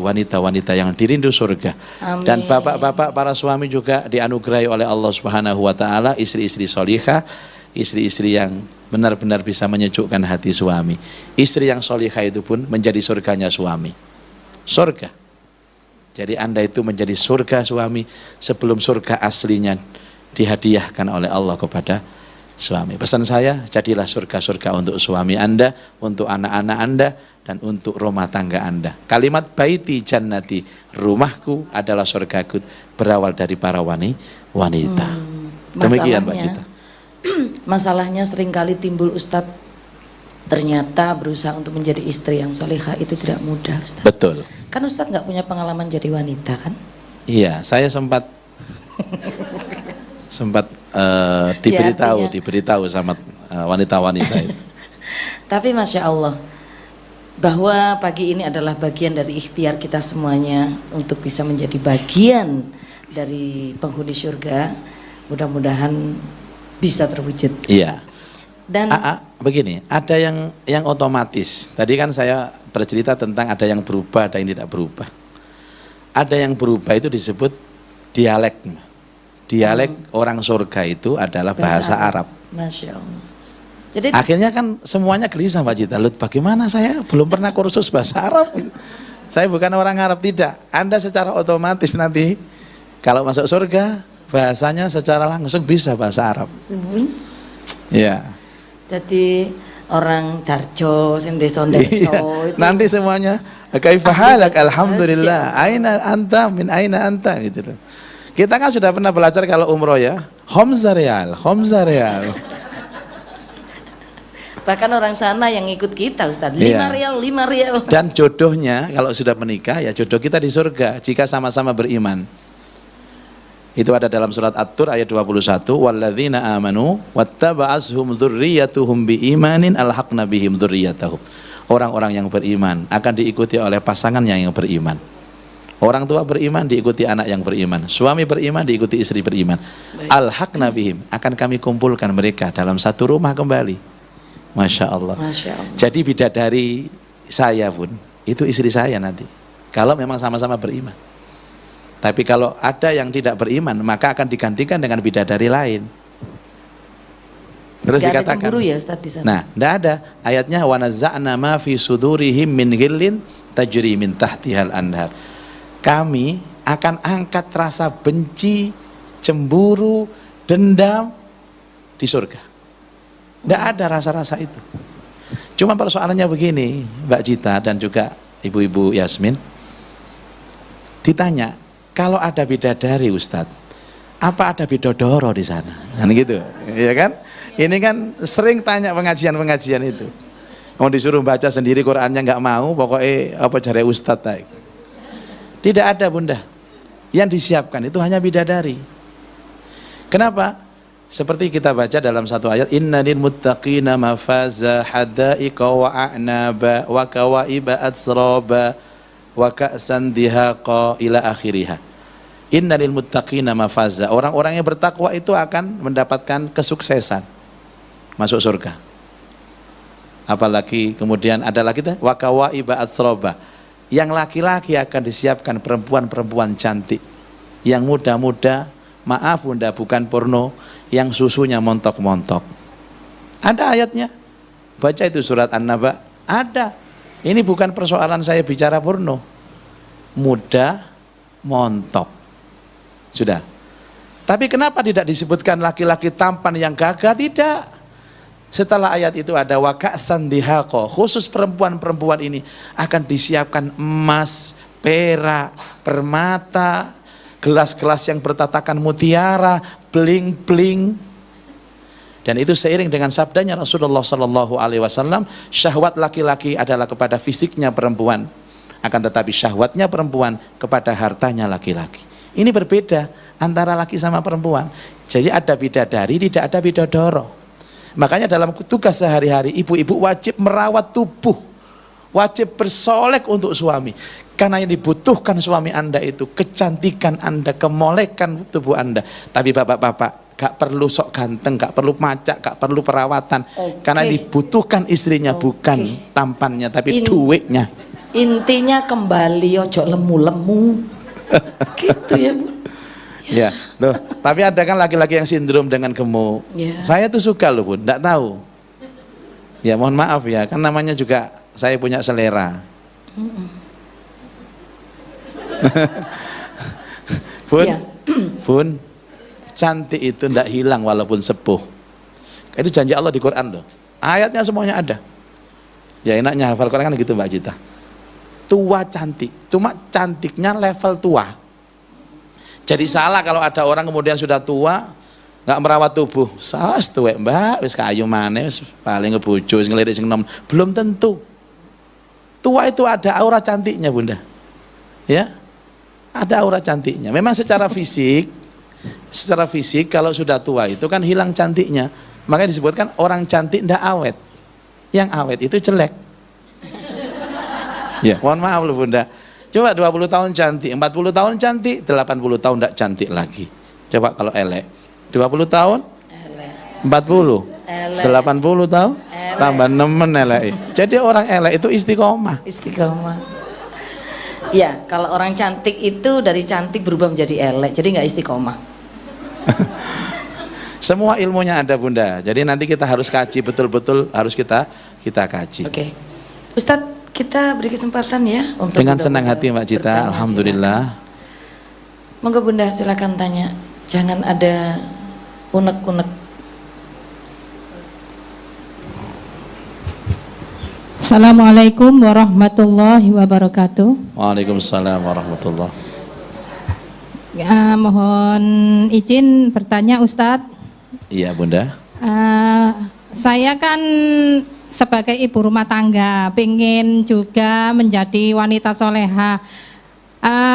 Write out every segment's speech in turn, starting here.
wanita-wanita yang dirindu surga. Amin. Dan bapak-bapak para suami juga dianugerahi oleh Allah Subhanahu wa taala istri-istri solihah, istri-istri yang benar-benar bisa menyejukkan hati suami. Istri yang solihah itu pun menjadi surganya suami. Surga. Jadi Anda itu menjadi surga suami sebelum surga aslinya dihadiahkan oleh Allah kepada suami. Pesan saya, jadilah surga-surga untuk suami Anda, untuk anak-anak Anda, dan untuk rumah tangga Anda. Kalimat baiti jannati, rumahku adalah surgaku, berawal dari para wanita. Demikian Mbak Cita. Masalahnya seringkali timbul Ustadz, ternyata berusaha untuk menjadi istri yang solehah itu tidak mudah Ustadz. Betul. Kan Ustadz nggak punya pengalaman jadi wanita kan? Iya, saya sempat diberitahu sama wanita-wanita itu. Tapi Masya Allah, bahwa pagi ini adalah bagian dari ikhtiar kita semuanya untuk bisa menjadi bagian dari penghuni surga. Mudah-mudahan bisa terwujud. Iya. Dan begini, ada yang otomatis. Tadi kan saya bercerita tentang ada yang berubah, ada yang tidak berubah. Ada yang berubah itu disebut dialek. Dialek orang surga itu adalah bahasa Arab. Masya Allah. Jadi akhirnya kan semuanya gelisah Mbak Cita. Lut, bagaimana saya belum pernah kursus bahasa Arab? Saya bukan orang Arab, tidak. Anda secara otomatis nanti kalau masuk surga bahasanya secara langsung bisa bahasa Arab. Ya. Jadi orang Darjo, Sendeso, nanti semuanya kaifahalak alhamdulillah. Aina anta min aina anta gitu. Kita kan sudah pernah belajar kalau umroh ya, Khamsa Riyal. Bahkan orang sana yang ikut kita Ustadz, 5 rial. Dan jodohnya kalau sudah menikah ya jodoh kita di surga jika sama-sama beriman. Itu ada dalam surat At-Tur ayat 21, walladzina amanu wattaba'ashum dzurriyyatuhum biimanin alhaqna bihim dzurriyyatahum. Orang-orang yang beriman akan diikuti oleh pasangannya yang beriman. Orang tua beriman diikuti anak yang beriman, suami beriman diikuti istri beriman. Alhaqna bihim, akan kami kumpulkan mereka dalam satu rumah kembali. Masya Allah. Masya Allah. Jadi bidadari saya pun itu istri saya nanti. Kalau memang sama-sama beriman. Tapi kalau ada yang tidak beriman, maka akan digantikan dengan bidadari lain. Terus Gak dikatakan. ada cemburu ya Ustaz di sana. Nah, tidak ada. Ayatnya wa nazza'na ma fi sudurihim min ghillin tajri min tahtihal anhar. Kami akan angkat rasa benci, cemburu, dendam di surga. Tidak ada rasa-rasa itu. Cuma persoalannya begini, Mbak Cita dan juga Ibu-ibu Yasmin. Ditanya, kalau ada bidadari Ustadz, apa ada bidodoro di sana? Kan gitu, ya kan? Ini kan sering tanya pengajian-pengajian itu. Mau disuruh baca sendiri Qurannya nggak mau, pokoknya apa cari Ustadz. Tidak ada Bunda. Yang disiapkan itu hanya bidadari. Kenapa? Seperti kita baca dalam satu ayat, innalil muttaqina mafaza hadaiqa wa a'naba wa kawaiba atsraba wa ka'san dihaqa ila akhiriha. Innalil muttaqina mafaza. Orang-orang yang bertakwa itu akan mendapatkan kesuksesan masuk surga. Apalagi kemudian ada lagi wa kawaiba atsraba. Yang laki-laki akan disiapkan perempuan-perempuan cantik, yang muda-muda, maaf Bunda, bukan porno, yang susunya montok-montok. Ada ayatnya, baca itu surat An-Naba, ada. Ini bukan persoalan saya bicara porno, muda, montok, sudah. Tapi kenapa tidak disebutkan laki-laki tampan yang gagah? Tidak. Setelah ayat itu ada waka'san dihaqo, khusus perempuan-perempuan ini akan disiapkan emas, perak, permata, gelas-gelas yang bertatakan mutiara, bling-bling. Dan itu seiring dengan sabdanya Rasulullah sallallahu alaihi wasallam, syahwat laki-laki adalah kepada fisiknya perempuan, akan tetapi syahwatnya perempuan kepada hartanya laki-laki. Ini berbeda antara laki sama perempuan. Jadi ada bidadari, tidak ada bidodoro. Makanya dalam tugas sehari-hari ibu-ibu wajib merawat tubuh, wajib bersolek untuk suami. Karena yang dibutuhkan suami Anda itu kecantikan Anda, kemolekan tubuh Anda. Tapi bapak-bapak gak perlu sok ganteng, gak perlu macak, gak perlu perawatan. Karena dibutuhkan istrinya bukan tampannya tapi duitnya. Intinya kembali, ojo lemu-lemu. Gitu ya Bun. Ya, loh, tapi ada kan laki-laki yang sindrom dengan gemuk. Ya. Saya tuh suka loh Bun, enggak tahu. Ya mohon maaf ya, kan namanya juga saya punya selera. Bun, Ya. Bun, cantik itu enggak hilang walaupun sepuh. Itu janji Allah di Quran loh. Ayatnya semuanya ada. Ya enaknya hafal Quran kan gitu Mbak Cita. Tua cantik, cuma cantiknya level tua. Jadi salah kalau ada orang kemudian sudah tua nggak merawat tubuh. Sas tuwek Mbak, wis kayu maneh wis paling ngebojo wis ngelirik sing enom. Belum tentu. Tua itu ada aura cantiknya Bunda. Ya. Ada aura cantiknya. Memang secara fisik kalau sudah tua itu kan hilang cantiknya. Makanya disebutkan orang cantik ndak awet. Yang awet itu jelek. Ya, mohon maaf loh Bunda. Coba 20 tahun cantik, 40 tahun cantik, 80 tahun tidak cantik lagi. Coba kalau elek. 20 tahun? Elek. 40? Elek. 80 tahun? Elek. Tambah nemen elek. Jadi orang elek itu istiqomah. Istiqomah. Ya, kalau orang cantik itu dari cantik berubah menjadi elek, jadi nggak istiqomah. Semua ilmunya ada Bunda. Jadi nanti kita harus kaji betul-betul, harus kita kaji. Oke. Ustadz, kita beri kesempatan ya untuk dengan senang hati Mbak Cita, alhamdulillah. Monggo Bunda silakan tanya, jangan ada unek-unek. Assalamualaikum warahmatullahi wabarakatuh. Waalaikumsalam warahmatullahi. Mohon izin bertanya Ustadz. Iya Bunda. Saya kan sebagai ibu rumah tangga, pengen juga menjadi wanita soleha.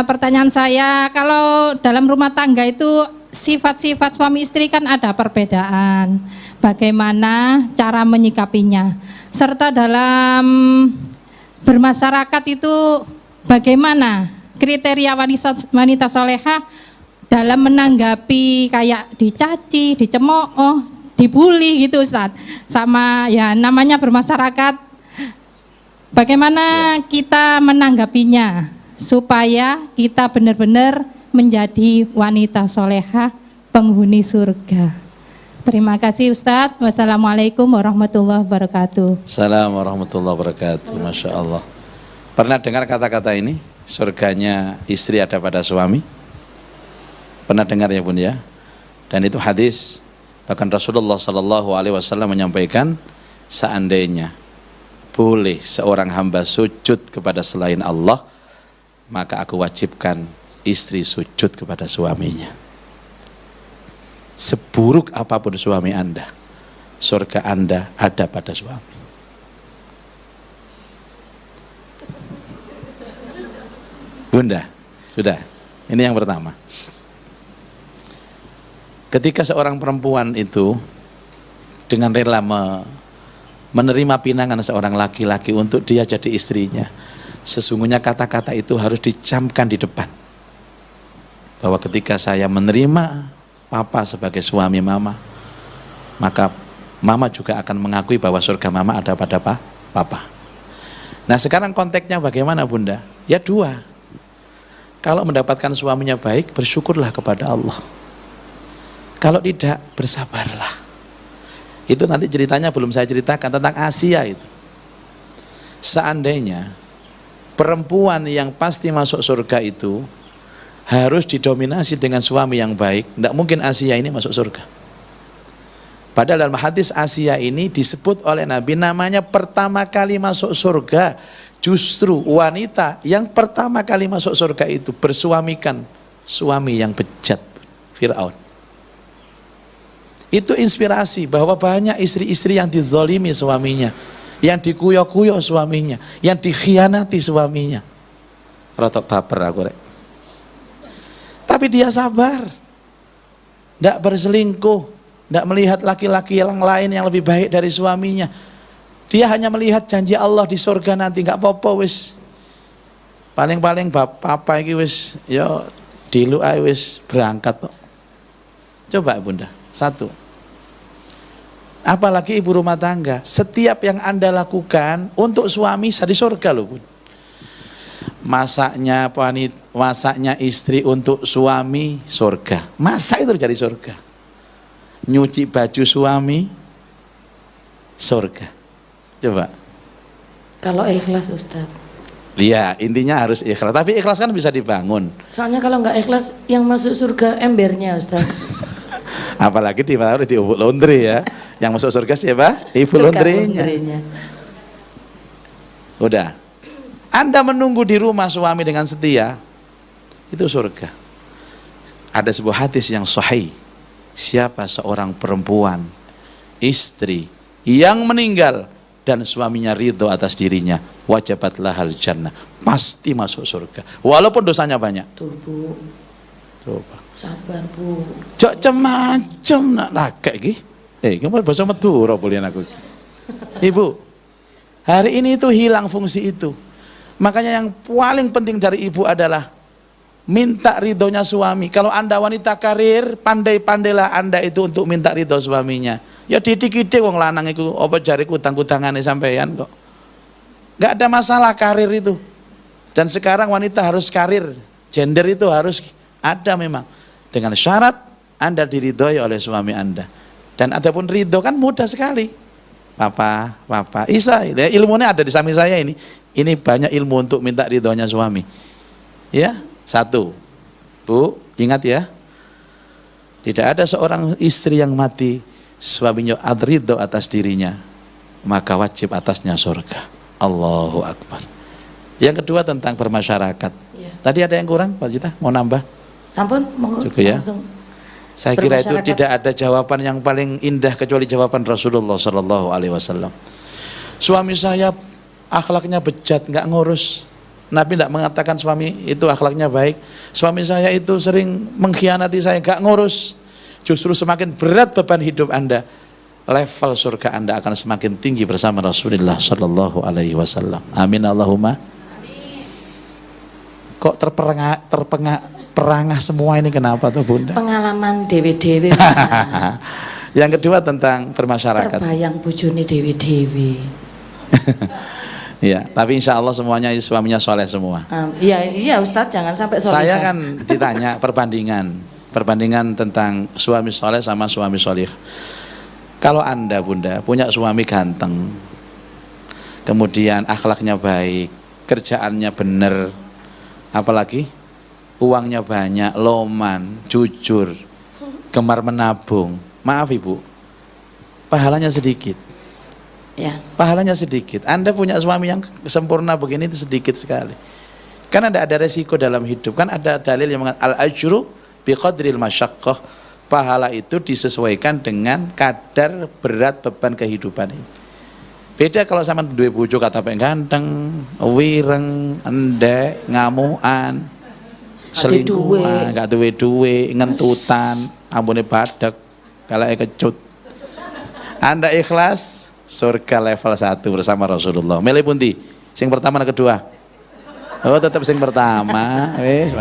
Pertanyaan saya, kalau dalam rumah tangga itu sifat-sifat suami istri kan ada perbedaan. Bagaimana cara menyikapinya? Serta dalam bermasyarakat itu bagaimana kriteria wanita soleha dalam menanggapi kayak dicaci, dicemooh, dibully gitu Ustadz, sama ya namanya bermasyarakat, bagaimana kita menanggapinya supaya kita benar-benar menjadi wanita soleha penghuni surga. Terima kasih Ustadz. Wassalamualaikum warahmatullahi wabarakatuh. Assalamualaikum warahmatullahi wabarakatuh. Masya Allah. Pernah dengar kata-kata ini? Surganya istri ada pada suami? Pernah dengar ya Bun ya? Dan itu hadis. Bahkan Rasulullah Sallallahu Alaihi Wasallam menyampaikan, seandainya boleh seorang hamba sujud kepada selain Allah, maka aku wajibkan istri sujud kepada suaminya. Seburuk apapun suami Anda, surga Anda ada pada suami. Bunda, sudah. Ini yang pertama. Ketika seorang perempuan itu dengan rela menerima pinangan seorang laki-laki untuk dia jadi istrinya, sesungguhnya kata-kata itu harus dicamkan di depan. Bahwa ketika saya menerima papa sebagai suami mama, maka mama juga akan mengakui bahwa surga mama ada pada papa. Nah sekarang konteksnya bagaimana Bunda? Ya dua. Kalau mendapatkan suaminya baik, bersyukurlah kepada Allah. Kalau tidak, bersabarlah. Itu nanti ceritanya belum saya ceritakan tentang Asia itu. Seandainya perempuan yang pasti masuk surga itu harus didominasi dengan suami yang baik, tidak mungkin Asia ini masuk surga. Padahal dalam hadis Asia ini disebut oleh Nabi namanya pertama kali masuk surga. Justru wanita yang pertama kali masuk surga itu bersuamikan suami yang bejat, Fir'aun. Itu inspirasi bahwa banyak istri-istri yang dizalimi suaminya, yang dikuyo-kuyo suaminya, yang dikhianati suaminya. Rotok baper aku rek. Tapi dia sabar, tidak berselingkuh, tidak melihat laki-laki yang lain yang lebih baik dari suaminya. Dia hanya melihat janji Allah di surga nanti, nggak apa-apa wis. Paling-paling bapak iki wis, yo dilu ae wis berangkat kok. Coba Bunda, satu. Apalagi ibu rumah tangga, setiap yang Anda lakukan untuk suami di surga loh Bun. masaknya istri untuk suami surga. Masak itu jadi surga. Nyuci baju suami surga. Coba. Kalau ikhlas Ustaz. Iya, intinya harus ikhlas. Tapi ikhlas kan bisa dibangun. Soalnya kalau nggak ikhlas yang masuk surga embernya Ustaz. Apalagi di ibu laundry ya. Yang masuk surga siapa? Ibu laundrynya. Udah. Anda menunggu di rumah suami dengan setia, itu surga. Ada sebuah hadis yang sahih. Siapa seorang perempuan, istri yang meninggal dan suaminya ridho atas dirinya, wajabat lahal jannah, pasti masuk surga. Walaupun dosanya banyak. Tuh Bu. Coba. Sabar Bu. Cok cemacem nak lagak iki. Kamu bahasa Madura boleh aku. Ibu, hari ini itu hilang fungsi itu. Makanya yang paling penting dari ibu adalah minta ridhonya suami. Kalau Anda wanita karir, pandai-pandailah Anda itu untuk minta ridho suaminya. Ya didik-didik wong lanang iku apa jari kutang-kutangane sampeyan kok. Enggak ada masalah karir itu. Dan sekarang wanita harus karir, gender itu harus ada memang. Dengan syarat Anda diridhoi oleh suami Anda. Dan adapun ridho kan mudah sekali. Papa, Isa, ilmunya ada di samping saya ini. Ini banyak ilmu untuk minta ridhonya suami. Ya, satu. Bu, ingat ya. Tidak ada seorang istri yang mati suaminya ridho atas dirinya, maka wajib atasnya surga. Allahu Akbar. Yang kedua tentang bermasyarakat. Ya. Tadi ada yang kurang, Pak Cita? Mau nambah? Sampun, monggo. Cukup ya. Saya kira itu tidak ada jawaban yang paling indah kecuali jawaban Rasulullah Sallallahu Alaihi Wasallam. Suami saya akhlaknya bejat, nggak ngurus. Nabi tidak mengatakan suami itu akhlaknya baik. Suami saya itu sering mengkhianati saya, nggak ngurus. Justru semakin berat beban hidup Anda, level surga Anda akan semakin tinggi bersama Rasulullah Sallallahu Alaihi Wasallam. Amin Allahumma. Amin. Kok terperangah semua ini kenapa tuh Bunda? Pengalaman dewe-dewe. Yang kedua tentang bermasyarakat. Terbayang bojone dewe-dewe. Ya, tapi insya Allah semuanya suaminya soleh semua. Iya Ustadz, jangan sampai soleh. Saya kan ditanya perbandingan tentang suami soleh sama suami solih. Kalau Anda Bunda punya suami ganteng, kemudian akhlaknya baik, kerjaannya benar, apalagi uangnya banyak, loman, jujur, gemar menabung, maaf Ibu, pahalanya sedikit. Ya. Pahalanya sedikit. Anda punya suami yang sempurna begini itu sedikit sekali. Kan ada resiko dalam hidup. Kan ada dalil yang mengatakan al-ajru biqadril masyaqqah. Pahala itu disesuaikan dengan kadar berat beban kehidupan ini. Beda kalau sama duwe bojo kata pek ganteng, wireng, endek, ngamuan, selingkuhan, gak duwe ngentutan, ambune badak, kalake kecut. Anda ikhlas, surga level 1 bersama Rasulullah. Milih pundi? Sing pertama dan kedua? Oh, tetap sing pertama. Wis,